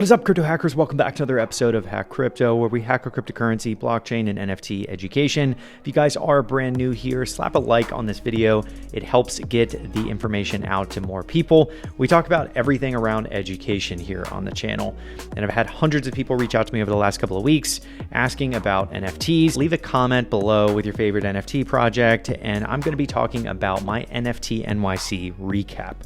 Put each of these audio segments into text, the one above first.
What's up, crypto hackers? Welcome back to another episode of Hack Crypto, where we hack our cryptocurrency, blockchain, and NFT education. If you guys are brand new here, slap a like on this video. It helps get the information out to more people. We talk about everything around education here on the channel, and I've had hundreds of people reach out to me over the last couple of weeks asking about NFTs. Leave a comment below with your favorite NFT project, and I'm going to be talking about my NFT NYC recap.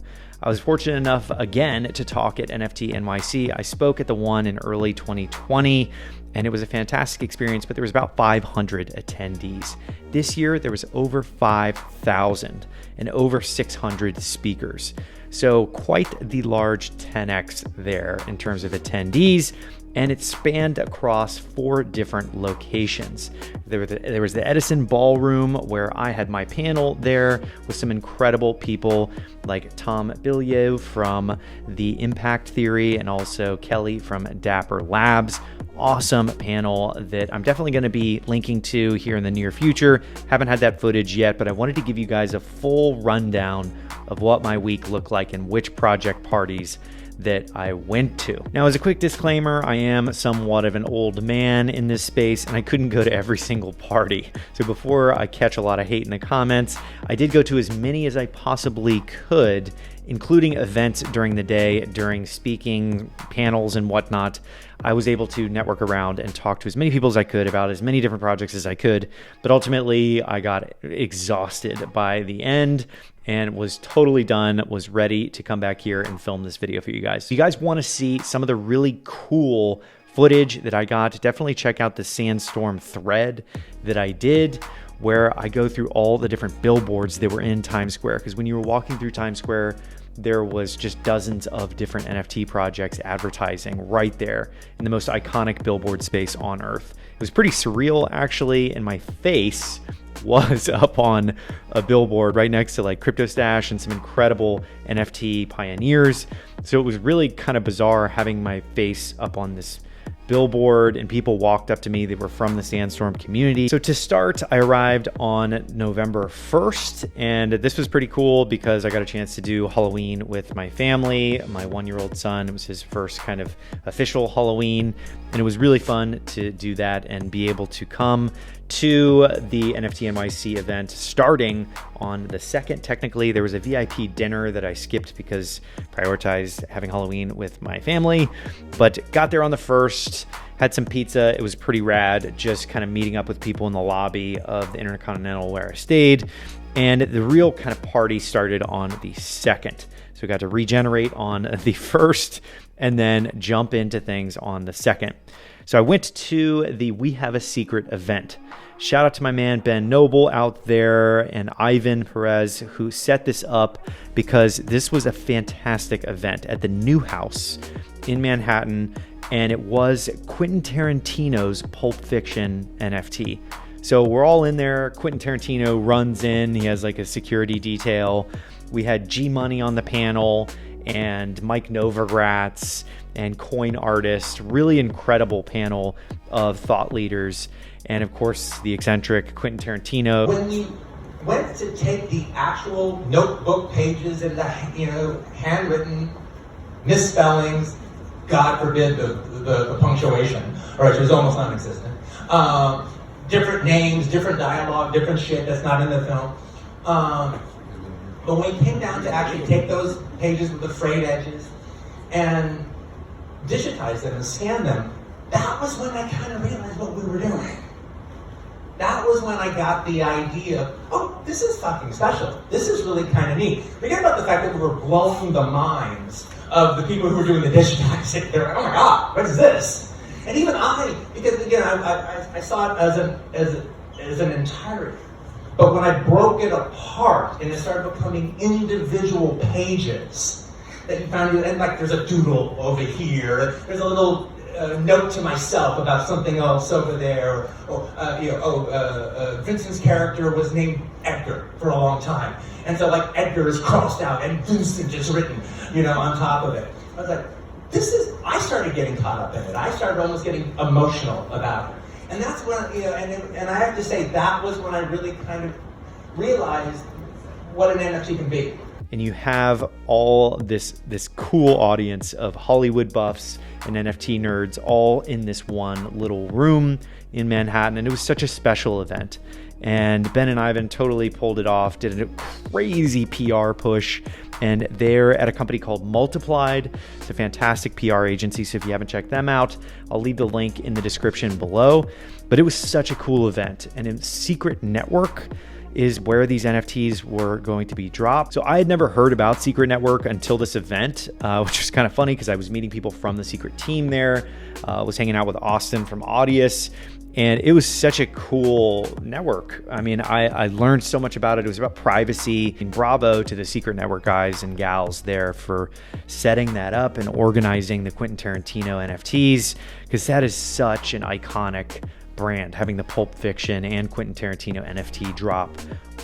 I was fortunate enough again to talk at NFT NYC. I spoke at the one in early 2020, and it was a fantastic experience, but there was about 500 attendees. This year, there was over 5,000 and over 600 speakers. So quite the large 10x there in terms of attendees, and it spanned across 4 different locations. There was the Edison Ballroom, where I had my panel there with some incredible people like Tom Bilyeu from the Impact Theory and also Kelly from Dapper Labs. Awesome panel that I'm definitely going to be linking to here in the near future. Haven't had that footage yet, but I wanted to give you guys a full rundown of what my week looked like and which project parties that I went to. Now, as a quick disclaimer, I am somewhat of an old man in this space and I couldn't go to every single party. So before I catch a lot of hate in the comments, I did go to as many as I possibly could, including events during the day, during speaking panels and whatnot. I was able to network around and talk to as many people as I could about as many different projects as I could, but ultimately I got exhausted by the end and was totally done, was ready to come back here and film this video for you guys. If you guys want to see some of the really cool footage that I got, definitely check out the Sandstorm thread that I did, where I go through all the different billboards that were in Times Square. Because when you were walking through Times Square, there was just dozens of different NFT projects advertising right there in the most iconic billboard space on earth. It was pretty surreal, actually, and my face was up on a billboard right next to like Crypto Stash and some incredible NFT pioneers. So it was really kind of bizarre having my face up on this billboard, and people walked up to me that were from the Sandstorm community. So to start, I arrived on November 1st, and this was pretty cool because I got a chance to do Halloween with my family. My 1-year-old son, it was his first kind of official Halloween, and it was really fun to do that and be able to come to the NFT NYC event starting on the 2nd. Technically, there was a VIP dinner that I skipped because I prioritized having Halloween with my family, but got there on the 1st, had some pizza. It was pretty rad, just kind of meeting up with people in the lobby of the Intercontinental where I stayed. And the real kind of party started on the 2nd. So we got to regenerate on the 1st and then jump into things on the 2nd. So I went to the We Have a Secret event. Shout out to my man Ben Noble out there and Ivan Perez, who set this up, because this was a fantastic event at the New House in Manhattan, and it was Quentin Tarantino's Pulp Fiction NFT. So we're all in there. Quentin Tarantino runs in. He has like a security detail. We had G Money on the panel and Mike Novogratz and Coin Artist. Really incredible panel of thought leaders. And of course, the eccentric Quentin Tarantino. When you went to take the actual notebook pages and the, handwritten misspellings, God forbid the punctuation, or it was almost non-existent. Different names, different dialogue, different shit that's not in the film. But when it came down to actually take those pages with the frayed edges and digitize them and scan them, that was when I kind of realized what we were doing. That was when I got the idea, oh, this is fucking special. This is really kind of neat. Forget about the fact that we were blowing the minds of the people who were doing the digitizing. They're like, oh my God, what is this? And even because again, I saw it as an entirety. But when I broke it apart and it started becoming individual pages, that you found, and like there's a doodle over here, there's a little note to myself about something else over there, or Vincent's character was named Edgar for a long time, and so like Edgar is crossed out and Vincent is written, on top of it. I was like, I started getting caught up in it. I started almost getting emotional about it. And that's when, and I have to say, that was when I really kind of realized what an NFT can be. and you have all this cool audience of Hollywood buffs and NFT nerds all in this one little room in Manhattan. And it was such a special event. And Ben and Ivan totally pulled it off, did a crazy PR push. And they're at a company called Multiplied. It's a fantastic PR agency. So if you haven't checked them out, I'll leave the link in the description below. But it was such a cool event. And in Secret Network is where these NFTs were going to be dropped. So I had never heard about Secret Network until this event, which was kind of funny because I was meeting people from the Secret team there, was hanging out with Austin from Audius, and it was such a cool network. I mean, I learned so much about it. It was about privacy. And bravo to the Secret Network guys and gals there for setting that up and organizing the Quentin Tarantino NFTs, because that is such an iconic brand, having the Pulp Fiction and Quentin Tarantino NFT drop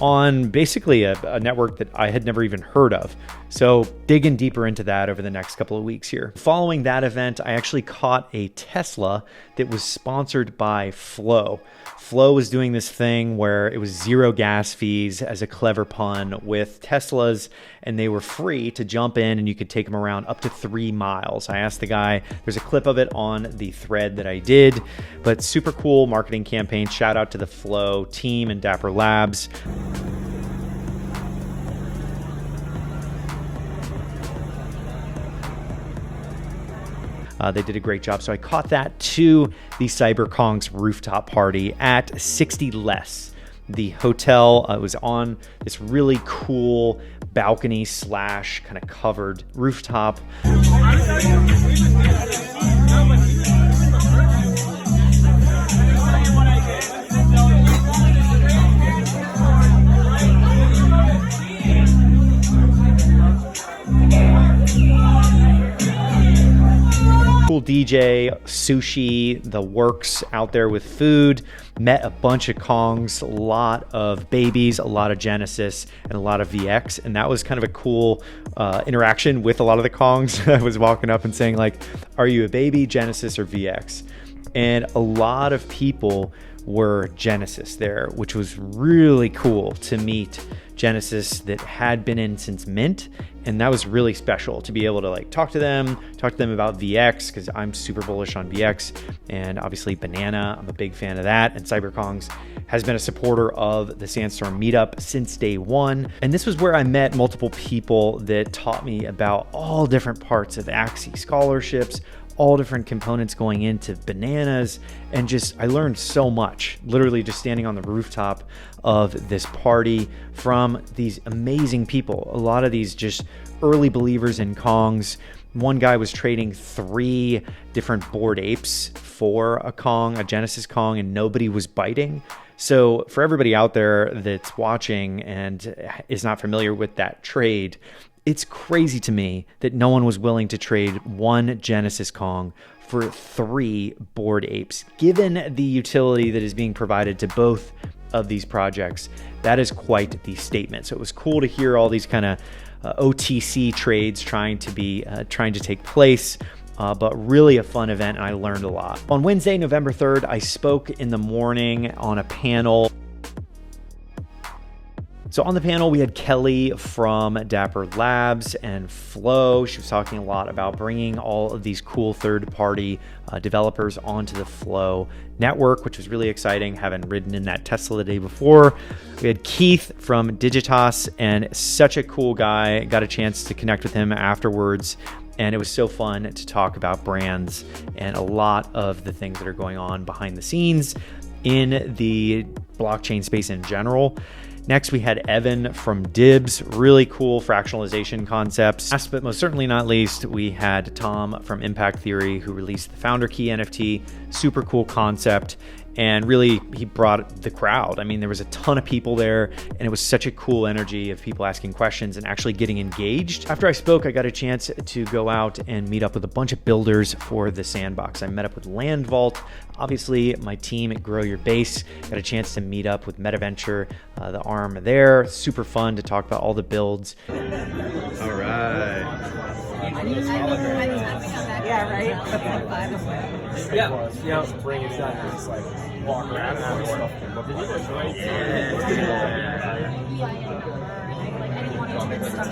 on basically a network that I had never even heard of. So digging deeper into that over the next couple of weeks here. Following that event, I actually caught a Tesla that was sponsored by Flow. Flow was doing this thing where it was zero gas fees as a clever pun with Teslas, and they were free to jump in and you could take them around up to 3 miles. I asked the guy, there's a clip of it on the thread that I did, but super cool marketing campaign. Shout out to the Flow team and Dapper Labs. They did a great job. So I caught that to the Kongz rooftop party at 60 Less. The hotel was on this really cool balcony slash kind of covered rooftop. Cool DJ, sushi, the works out there with food. Met a bunch of Kongz, a lot of babies, a lot of Genesis, and a lot of VX. And that was kind of a cool interaction with a lot of the Kongz. I was walking up and saying, like, are you a baby, Genesis, or VX? And a lot of people were Genesis there, which was really cool to meet Genesis that had been in since Mint. And that was really special to be able to like talk to them about VX, because I'm super bullish on VX, and obviously Banana, I'm a big fan of that. And Kongz has been a supporter of the Sandstorm meetup since day one. And this was where I met multiple people that taught me about all different parts of Axie scholarships, all different components going into Bananas, and just I learned so much literally just standing on the rooftop of this party from these amazing people. A lot of these just early believers in Kongz. One guy was trading 3 different Bored Apes for a Kong, a Genesis Kong, and nobody was biting. So for everybody out there that's watching and is not familiar with that trade, it's crazy to me that no one was willing to trade 1 Genesis Kong for 3 Bored Apes. Given the utility that is being provided to both of these projects, that is quite the statement. So it was cool to hear all these kind of OTC trades trying to take place. But really a fun event, and I learned a lot. On Wednesday, November 3rd, I spoke in the morning on a panel. So on the panel, we had Kelly from Dapper Labs and Flow. She was talking a lot about bringing all of these cool third-party developers onto the Flow network, which was really exciting, having ridden in that Tesla the day before. We had Keith from Digitas, and such a cool guy. Got a chance to connect with him afterwards, and it was so fun to talk about brands and a lot of the things that are going on behind the scenes in the blockchain space in general. Next, we had Evan from Dibs, really cool fractionalization concepts. Last but most certainly not least, we had Tom from Impact Theory, who released the Founder Key NFT, super cool concept. And really, he brought the crowd. I mean, there was a ton of people there, and it was such a cool energy of people asking questions and actually getting engaged. After I spoke, I got a chance to go out and meet up with a bunch of builders for the Sandbox. I met up with Land Vault, obviously my team at Grow Your Base. Got a chance to meet up with MetaVenture, the arm there. Super fun to talk about all the builds. All right. Yeah, right? Yeah. Bring it down. It's like walk around and have stuff to look like.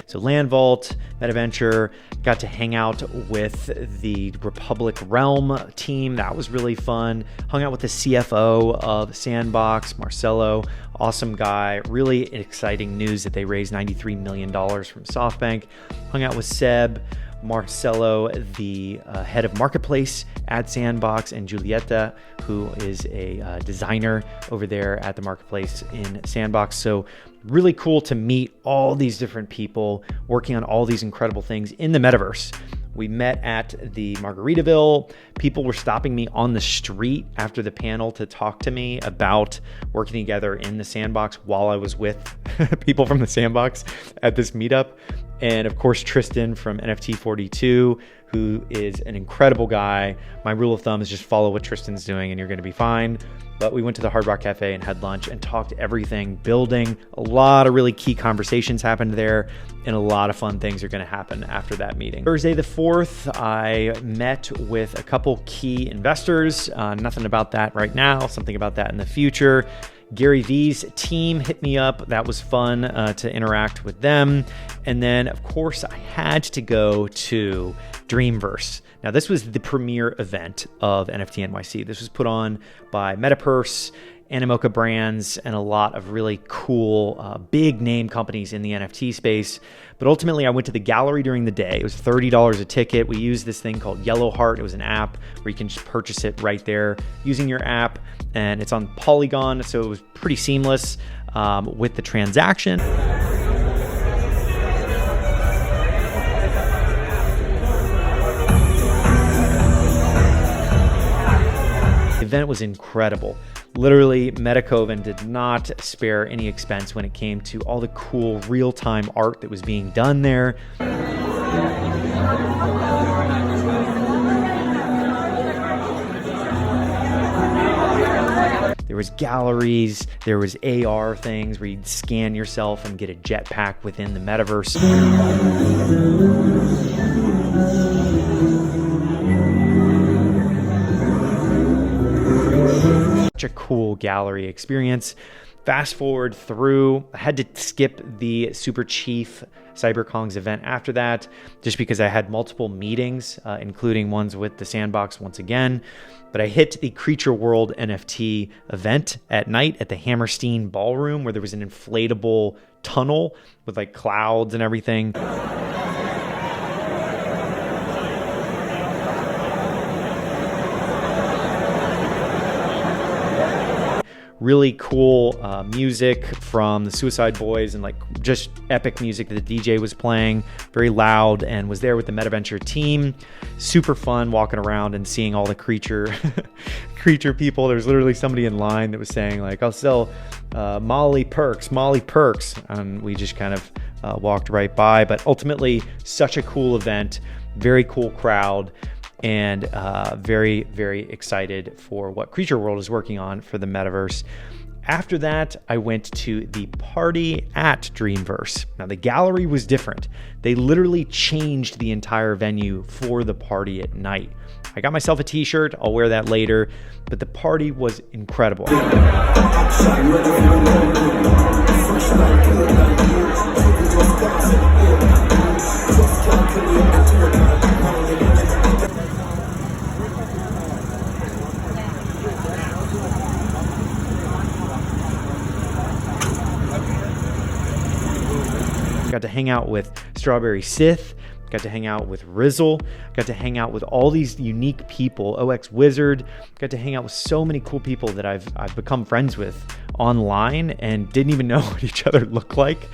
So Land Vault, MetaVenture, got to hang out with the Republic Realm team. That was really fun. Hung out with the CFO of Sandbox, Marcelo, awesome guy. Really exciting news that they raised $93 million from SoftBank. Hung out with Seb, Marcelo, the head of marketplace at Sandbox, and Julieta, who is a designer over there at the marketplace in Sandbox. So really cool to meet all these different people working on all these incredible things in the metaverse. We met at the Margaritaville. People were stopping me on the street after the panel to talk to me about working together in the Sandbox while I was with people from the Sandbox at this meetup. And of course, Tristan from NFT42, who is an incredible guy. My rule of thumb is just follow what Tristan's doing and you're going to be fine. But we went to the Hard Rock Cafe and had lunch and talked everything building. A lot of really key conversations happened there, and a lot of fun things are going to happen after that meeting. Thursday the 4th, I met with a couple key investors. Nothing about that right now, something about that in the future. Gary V's team hit me up. That was fun to interact with them. And then, of course, I had to go to Dreamverse. Now, this was the premier event of NFT NYC. This was put on by MetaPurse, Animoca Brands, and a lot of really cool big name companies in the NFT space. But ultimately, I went to the gallery during the day. It was $30 a ticket. We used this thing called Yellow Heart. It was an app where you can just purchase it right there using your app. And it's on Polygon, so it was pretty seamless with the transaction. The event was incredible. Literally, Metacoven did not spare any expense when it came to all the cool real-time art that was being done there. There was galleries, there was AR things where you'd scan yourself and get a jetpack within the metaverse. Such a cool gallery experience. Fast forward through, I had to skip the Super Chief Cyber Kongz event after that, just because I had multiple meetings, including ones with the Sandbox once again. But I hit the Creature World NFT event at night at the Hammerstein Ballroom, where there was an inflatable tunnel with like clouds and everything. Really cool music from the Suicide Boys and like just epic music that the DJ was playing, very loud, and was there with the MetaVenture team. Super fun walking around and seeing all the creature people. There's literally somebody in line that was saying like, I'll sell Molly perks. And we just kind of walked right by. But ultimately, such a cool event, very cool crowd, and very, very excited for what Creature World is working on for the metaverse. After that, I went to the party at Dreamverse. Now, the gallery was different. They literally changed the entire venue for the party at night. I got myself a t-shirt. I'll wear that later, but the party was incredible. Got to hang out with Strawberry Sith, got to hang out with Rizzle, got to hang out with all these unique people, OX Wizard, got to hang out with so many cool people that I've become friends with online and didn't even know what each other looked like,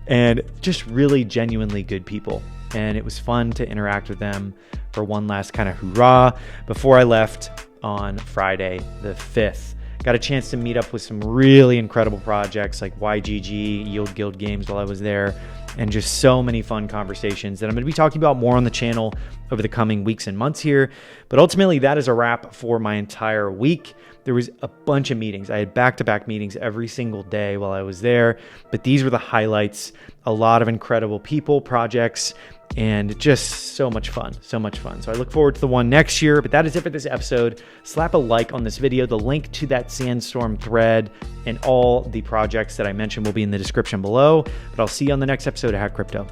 and just really genuinely good people. And it was fun to interact with them for one last kind of hoorah before I left on Friday the 5th. Got a chance to meet up with some really incredible projects like YGG, Yield Guild Games while I was there, and just so many fun conversations that I'm going to be talking about more on the channel over the coming weeks and months here. But ultimately, that is a wrap for my entire week. There was a bunch of meetings. I had back-to-back meetings every single day while I was there, but these were the highlights. A lot of incredible people, projects, and just so much fun, so much fun. So I look forward to the one next year, but that is it for this episode. Slap a like on this video. The link to that Sandstorm thread and all the projects that I mentioned will be in the description below, but I'll see you on the next episode of Hack Crypto.